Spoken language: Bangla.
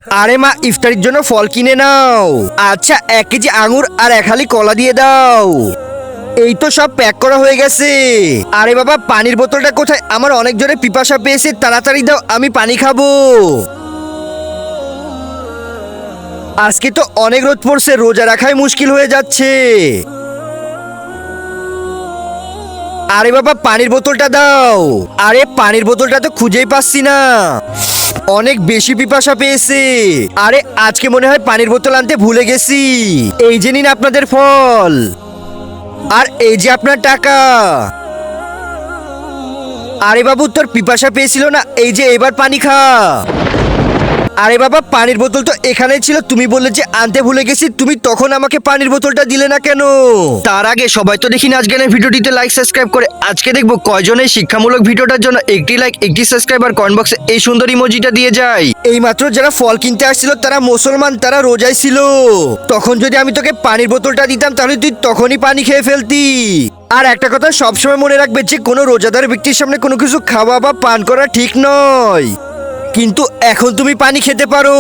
আরে মা, ইফতারির জন্য ফল কিনে নাও। আচ্ছা, 1 কেজি আঙুর আর 1 হালি কলা দিয়ে দাও। এই তো সব প্যাক করা হয়ে গেছে। আরে বাবা, পানির বোতলটা কোথায়? আমার অনেক জোরে পিপাসা পেয়েছে, তাড়াতাড়ি দাও, আমি পানি খাবো। আজকে তো অনেক রোদ পড়ছে, রোজা রাখাই মুশকিল হয়ে যাচ্ছে। আরে বাবা, পানির বোতলটা দাও। আরে পানির বোতলটা তো খুঁজেই পাচ্ছি না, অনেক বেশি পিপাসা পেয়েছে। আরে আজকে মনে হয় পানির বোতল আনতে ভুলে গেছি। এই যে নিন আপনাদের ফল, আর এই যে আপনার টাকা। আরে বাবু, তোর পিপাসা পেয়েছিল না, এই যে এবার পানি খা। আরে বাবা, পানির বোতল তো এখানেই ছিল, তুমি বললে যে আনতে ভুলে গেছি, তুমি তখন আমাকে পানির বোতলটা দিলে না কেন? তার আগে সবাই তো দেখি না আজকের এই ভিডিওটিতে লাইক সাবস্ক্রাইব করে। আজকে দেখবো কয়জন এই শিক্ষামূলক ভিডিওটার জন্য একটি লাইক, একটি সাবস্ক্রাইব আর কমেন্ট বক্সে এই সুন্দর ইমোজিটা দিয়ে যায়। এইমাত্র যারা ফল কিনতে আসছিল তারা মুসলমান, তারা রোজায় ছিল। তখন যদি আমি তোকে পানির বোতলটা দিতাম তাহলে তুই তখনই পানি খেয়ে ফেলতি। আর একটা কথা সবসময় মনে রাখবে যে কোনো রোজাদার ব্যক্তির সামনে কোনো কিছু খাওয়া বা পান করা ঠিক নয়, কিন্তু এখন তুমি পানি খেতে পারো।